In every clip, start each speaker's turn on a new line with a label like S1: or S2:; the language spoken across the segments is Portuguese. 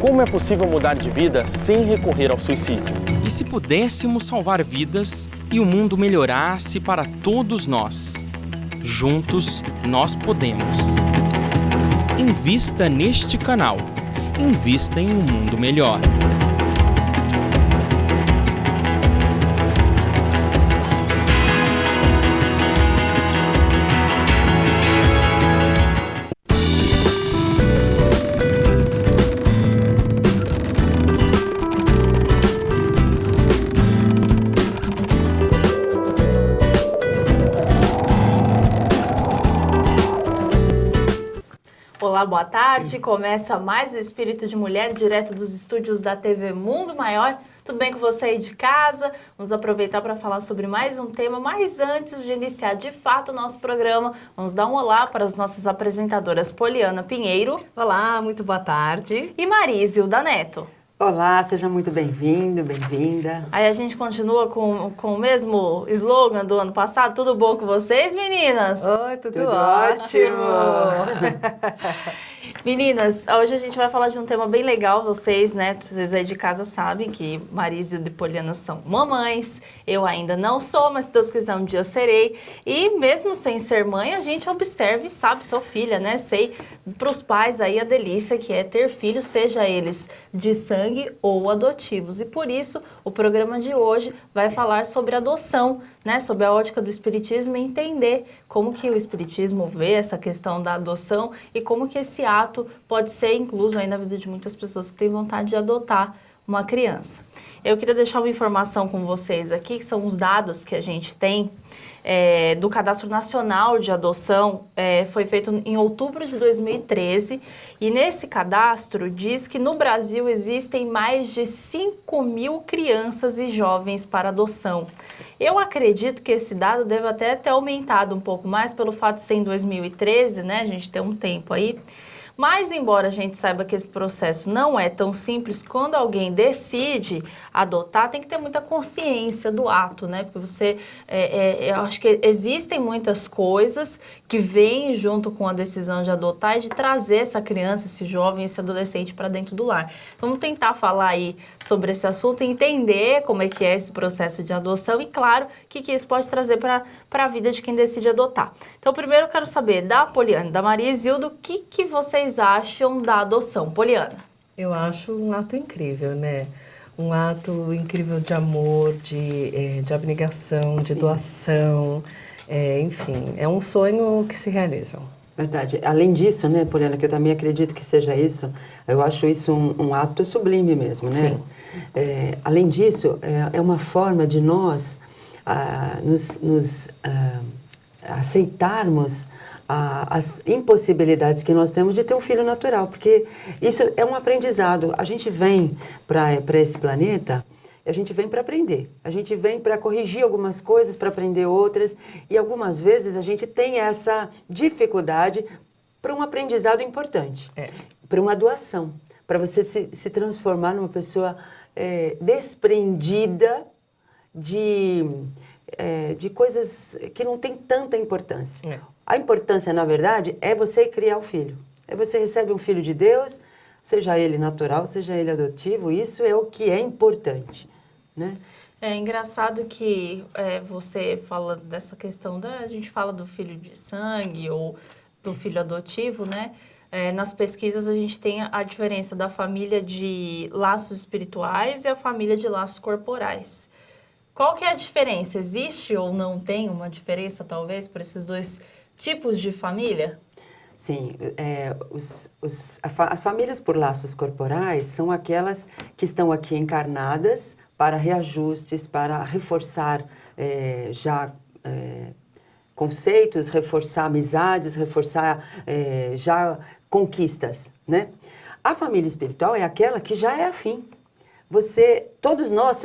S1: Como é possível mudar de vida sem recorrer ao suicídio?
S2: E se pudéssemos salvar vidas e o mundo melhorasse para todos nós? Juntos, nós podemos. Invista neste canal. Invista em um mundo melhor.
S3: Olá, boa tarde. Começa mais o Espírito de Mulher, direto dos estúdios da TV Mundo Maior. Tudo bem com você aí de casa? Vamos aproveitar para falar sobre mais um tema, mas antes de iniciar de fato o nosso programa, vamos dar um olá para as nossas apresentadoras Poliana Pinheiro.
S4: Olá, muito boa tarde.
S3: E Marizilda Neto.
S5: Olá, seja muito bem-vindo, bem-vinda.
S3: Aí a gente continua com o mesmo slogan do ano passado. Tudo bom com vocês, meninas?
S4: Oi, tudo
S5: ótimo.
S3: Meninas, hoje a gente vai falar de um tema bem legal. Vocês, né, vocês aí de casa sabem que Marizilda e Poliana são mamães. Eu ainda não sou, mas se Deus quiser um dia serei. E mesmo sem ser mãe, a gente observa e sabe, sou filha, né? Sei para os pais aí a delícia que é ter filhos, seja eles de sangue ou adotivos. E por isso o programa de hoje vai falar sobre adoção, né? Sobre a ótica do espiritismo e entender como que o espiritismo vê essa questão da adoção e como que esse ato pode ser incluso aí na vida de muitas pessoas que têm vontade de adotar uma criança. Eu queria deixar uma informação com vocês aqui, que são os dados que a gente tem do Cadastro Nacional de Adoção, foi feito em outubro de 2013, e nesse cadastro diz que no Brasil existem mais de 5.000 crianças e jovens para adoção. Eu acredito que esse dado deve até ter aumentado um pouco mais pelo fato de ser em 2013, né? A gente tem um tempo aí. Mas, embora a gente saiba que esse processo não é tão simples, quando alguém decide adotar, tem que ter muita consciência do ato, né? Porque você, eu acho que existem muitas coisas que vêm junto com a decisão de adotar e de trazer essa criança, esse jovem, esse adolescente para dentro do lar. Vamos tentar falar aí sobre esse assunto e entender como é que é esse processo de adoção e, claro, o que isso pode trazer para a vida de quem decide adotar. Então, primeiro eu quero saber da Poliana, da Marizilda, o que vocês acham da adoção? Poliana.
S4: Eu acho um ato incrível, né? Um ato incrível de amor, de abnegação, de doação. Enfim, é um sonho que se realiza.
S5: Verdade. Além disso, né, Poliana, que eu também acredito que seja isso, eu acho isso um ato sublime mesmo, né?
S4: Sim.
S5: Além disso, é uma forma de nós nos aceitarmos as impossibilidades que nós temos de ter um filho natural, porque isso é um aprendizado. A gente vem para esse planeta, a gente vem para aprender, a gente vem para corrigir algumas coisas, para aprender outras, e algumas vezes a gente tem essa dificuldade para um aprendizado importante, para uma doação, para você se transformar numa pessoa desprendida de coisas que não têm tanta importância. A importância, na verdade, é você criar o filho. Você recebe um filho de Deus, seja ele natural, seja ele adotivo, isso é o que é importante, né?
S3: É engraçado que você fala dessa questão a gente fala do filho de sangue ou do filho adotivo, né? Nas pesquisas a gente tem a diferença da família de laços espirituais e a família de laços corporais. Qual que é a diferença? Existe ou não tem uma diferença, talvez, para esses dois tipos de família?
S5: Sim, as famílias por laços corporais são aquelas que estão aqui encarnadas para reajustes, para reforçar conceitos, reforçar amizades, reforçar já conquistas, né? A família espiritual é aquela que já é afim. Todos nós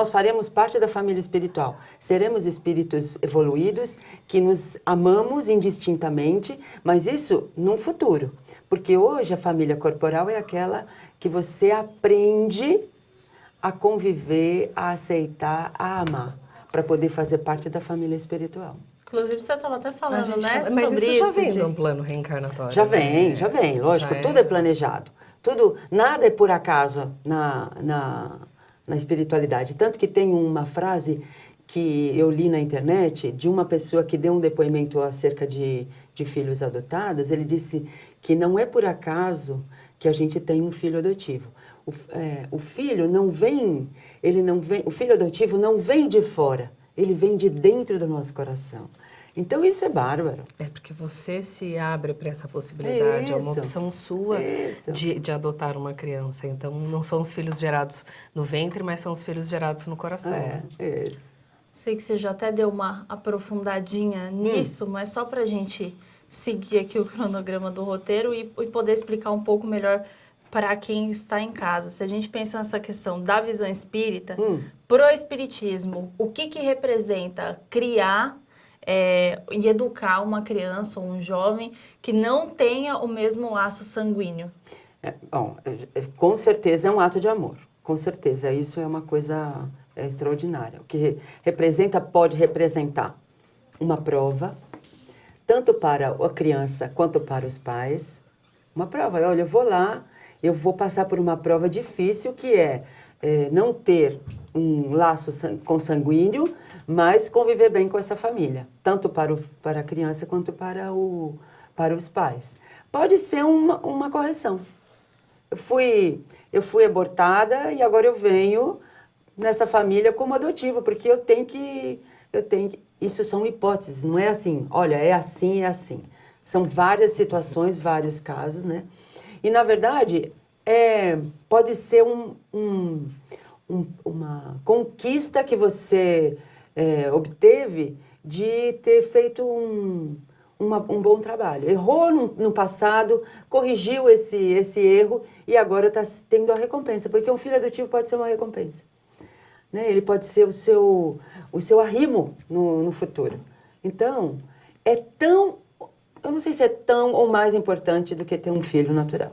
S5: faremos parte da família espiritual. Seremos espíritos evoluídos que nos amamos indistintamente, mas isso num futuro. Porque hoje a família corporal é aquela que você aprende a conviver, a aceitar, a amar, para poder fazer parte da família espiritual.
S3: Inclusive, você estava até falando, né?
S4: Mas
S3: sobre
S4: isso já vem num plano reencarnatório.
S5: Já vem, lógico. Tudo é planejado. Tudo, nada é por acaso na espiritualidade. Tanto que tem uma frase que eu li na internet de uma pessoa que deu um depoimento acerca de filhos adotados. Ele disse que não é por acaso que a gente tem um filho adotivo. O filho não vem, o filho adotivo não vem de fora, ele vem de dentro do nosso coração. Então isso é bárbaro.
S4: É porque você se abre para essa possibilidade, é uma
S5: Isso.
S4: opção sua de adotar uma criança. Então não são os filhos gerados no ventre, mas são os filhos gerados no coração. né?
S5: Isso.
S3: Sei que você já até deu uma aprofundadinha nisso, mas só para a gente seguir aqui o cronograma do roteiro e poder explicar um pouco melhor para quem está em casa. Se a gente pensa nessa questão da visão espírita, pro espiritismo, o que representa criar e educar uma criança ou um jovem que não tenha o mesmo laço sanguíneo?
S5: Bom, com certeza é um ato de amor. Com certeza, isso é uma coisa extraordinária. O que pode representar uma prova, tanto para a criança quanto para os pais. Uma prova, olha, eu vou lá, eu vou passar por uma prova difícil, que é não ter um laço consanguíneo, mas conviver bem com essa família, tanto para a criança quanto para os pais. Pode ser uma correção. Eu fui abortada e agora eu venho nessa família como adotivo, porque eu tenho que... Isso são hipóteses, não é assim, olha, é assim, é assim. São várias situações, vários casos, né? E, na verdade, pode ser uma conquista que você obteve de ter feito um bom trabalho. Errou no passado, corrigiu esse erro e agora está tendo a recompensa, porque um filho adotivo pode ser uma recompensa. Né? Ele pode ser o seu arrimo no futuro. Então, eu não sei se é tão ou mais importante do que ter um filho natural.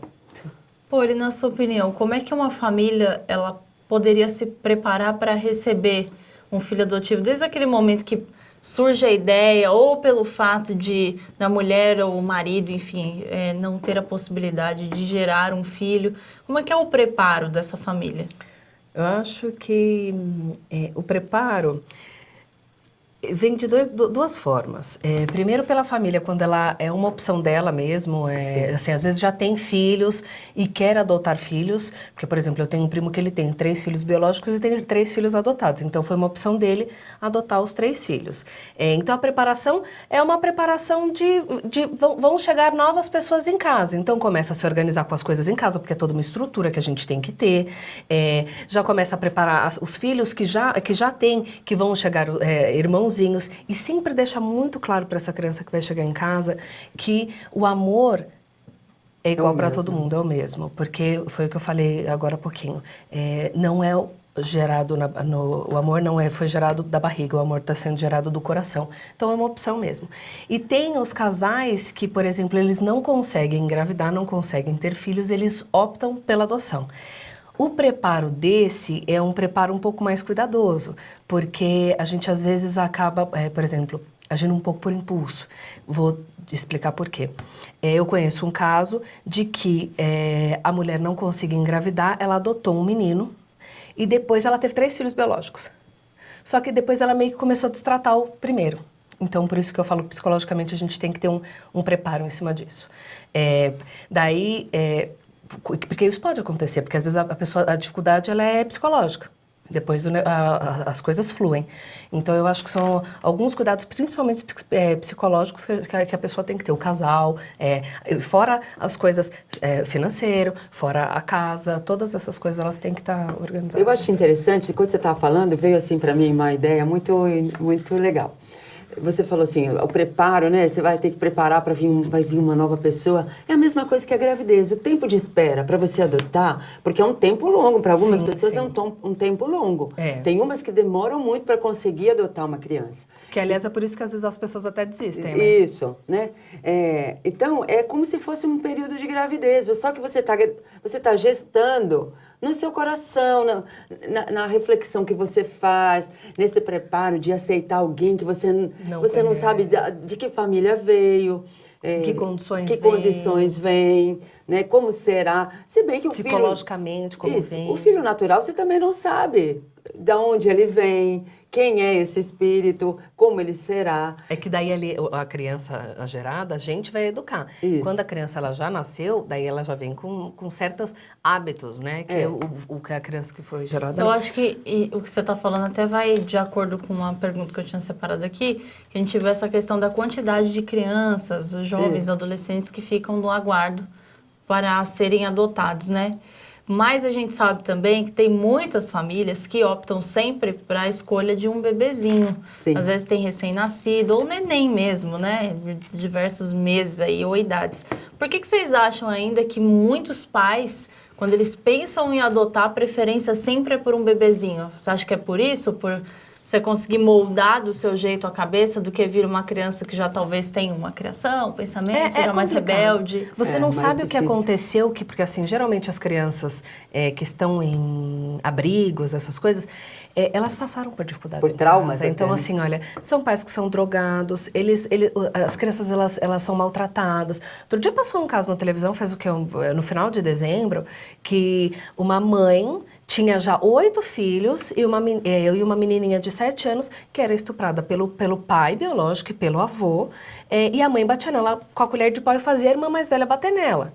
S3: Poli, na sua opinião, como é que uma família ela poderia se preparar para receber um filho adotivo desde aquele momento que surge a ideia, ou pelo fato da mulher ou o marido, enfim, não ter a possibilidade de gerar um filho? Como é que é o preparo dessa família?
S4: Eu acho que o preparo vem de duas formas. Primeiro, pela família, quando ela é uma opção dela mesmo, assim, às vezes já tem filhos e quer adotar filhos, porque, por exemplo, eu tenho um primo que ele tem 3 filhos biológicos e tem 3 filhos adotados, então foi uma opção dele adotar os 3 filhos. Então, a preparação é uma preparação vão chegar novas pessoas em casa, então começa a se organizar com as coisas em casa, porque é toda uma estrutura que a gente tem que ter, já começa a preparar os filhos que já tem, que vão chegar irmãozinhos, e sempre deixa muito claro para essa criança que vai chegar em casa que o amor é igual para todo mundo, é o mesmo, porque foi o que eu falei agora há pouquinho, não é gerado o amor não foi gerado da barriga, o amor está sendo gerado do coração, então é uma opção mesmo. E tem os casais que, por exemplo, eles não conseguem engravidar, não conseguem ter filhos, eles optam pela adoção. O preparo desse é um preparo um pouco mais cuidadoso, porque a gente às vezes acaba, por exemplo, agindo um pouco por impulso. Vou explicar por quê. Eu conheço um caso de que a mulher não conseguia engravidar, ela adotou um menino e depois ela teve 3 filhos biológicos. Só que depois ela meio que começou a destratar o primeiro. Então, por isso que eu falo que psicologicamente a gente tem que ter um preparo em cima disso. Porque isso pode acontecer, porque às vezes a dificuldade ela é psicológica. Depois as coisas fluem. Então eu acho que são alguns cuidados, principalmente psicológicos, que a pessoa tem que ter. O casal, fora as coisas financeiro, fora a casa, todas essas coisas elas têm que estar organizadas.
S5: Eu acho interessante, quando você estava falando, veio assim para mim uma ideia muito, muito legal. Você falou assim, o preparo, né? Você vai ter que preparar para vai vir uma nova pessoa. É a mesma coisa que a gravidez. O tempo de espera para você adotar, porque é um tempo longo. Para algumas pessoas é um tempo longo. Tem umas que demoram muito para conseguir adotar uma criança.
S4: Que, aliás, é por isso que às vezes as pessoas até desistem, né?
S5: Isso, né? Então, é como se fosse um período de gravidez. Só que você tá gestando no seu coração, na reflexão que você faz, nesse preparo de aceitar alguém que você não sabe de que família veio.
S4: Que condições
S5: que
S4: vem.
S5: condições vêm, né? Como será? Se bem que o filho...
S4: Psicologicamente, como
S5: Isso,
S4: vem.
S5: o filho natural você também não sabe de onde ele vem, quem é esse espírito, como ele será.
S4: É que daí ali, a criança gerada, a gente vai educar.
S5: Isso.
S4: Quando a criança ela já nasceu, daí ela já vem com certos hábitos, né? Que é o que a criança que foi gerada...
S3: Eu acho que o que você está falando até vai de acordo com uma pergunta que eu tinha separado aqui, que a gente vê essa questão da quantidade de crianças, jovens, adolescentes que ficam no aguardo para serem adotados, né? Mas a gente sabe também que tem muitas famílias que optam sempre para a escolha de um bebezinho.
S5: Sim.
S3: Às vezes tem recém-nascido ou neném mesmo, né? De diversos meses aí ou idades. Por que vocês acham ainda que muitos pais, quando eles pensam em adotar, a preferência sempre é por um bebezinho? Você acha que é por isso? Por você conseguir moldar do seu jeito a cabeça do que vir uma criança que já talvez tenha uma criação, um pensamento, seja mais
S4: complicado.
S3: rebelde?
S4: Você
S5: É
S4: não
S5: mais
S4: sabe o que
S5: difícil.
S4: aconteceu, porque assim, geralmente as crianças que estão em abrigos, essas coisas, elas passaram por dificuldades
S5: Por
S4: em
S5: traumas
S4: casa. Então,
S5: até, né?
S4: assim, olha, são pais que são drogados, as crianças, elas são maltratadas. Outro dia passou um caso na televisão, faz o que? No final de dezembro, que uma mãe tinha já 8 filhos e uma menininha de 7 anos que era estuprada pelo pai biológico e pelo avô. E a mãe batia nela com a colher de pau e fazia a irmã mais velha bater nela.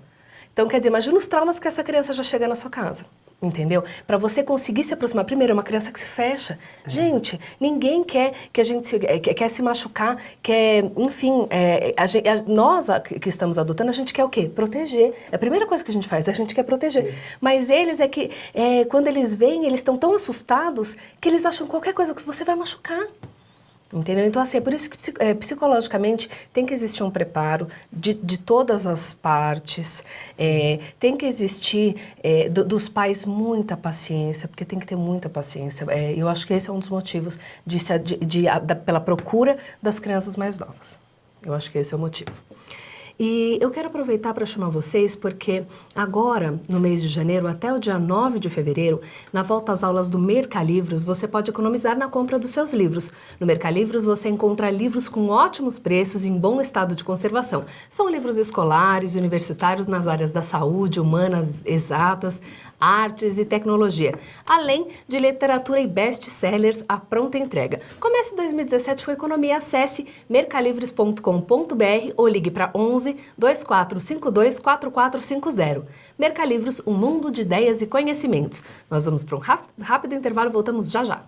S4: Então, quer dizer, imagina os traumas que essa criança já chega na sua casa. Entendeu? Para você conseguir se aproximar, primeiro, é uma criança que se fecha. Gente, ninguém quer que a gente quer se machucar, quer, enfim, nós que estamos adotando, a gente quer o quê? Proteger. É a primeira coisa que a gente faz, a gente quer proteger. Isso. Mas eles quando eles vêm, eles estão tão assustados que eles acham qualquer coisa que você vai machucar. Entendeu? Então, assim, é por isso que psicologicamente tem que existir um preparo de todas as partes, tem que existir dos pais muita paciência, porque tem que ter muita paciência. Eu acho que esse é um dos motivos pela procura das crianças mais novas. Eu acho que esse é o motivo. E eu quero aproveitar para chamar vocês porque agora, no mês de janeiro, até o dia 9 de fevereiro, na volta às aulas do Mercalivros, você pode economizar na compra dos seus livros. No Mercalivros você encontra livros com ótimos preços e em bom estado de conservação. São livros escolares e universitários nas áreas da saúde, humanas, exatas, artes e tecnologia, além de literatura e best-sellers à pronta entrega. Comece 2017 com economia. Acesse mercalivros.com.br ou ligue para 11 2452 4450. Mercalivros, um mundo de ideias e conhecimentos. Nós vamos para um rápido intervalo, voltamos já já.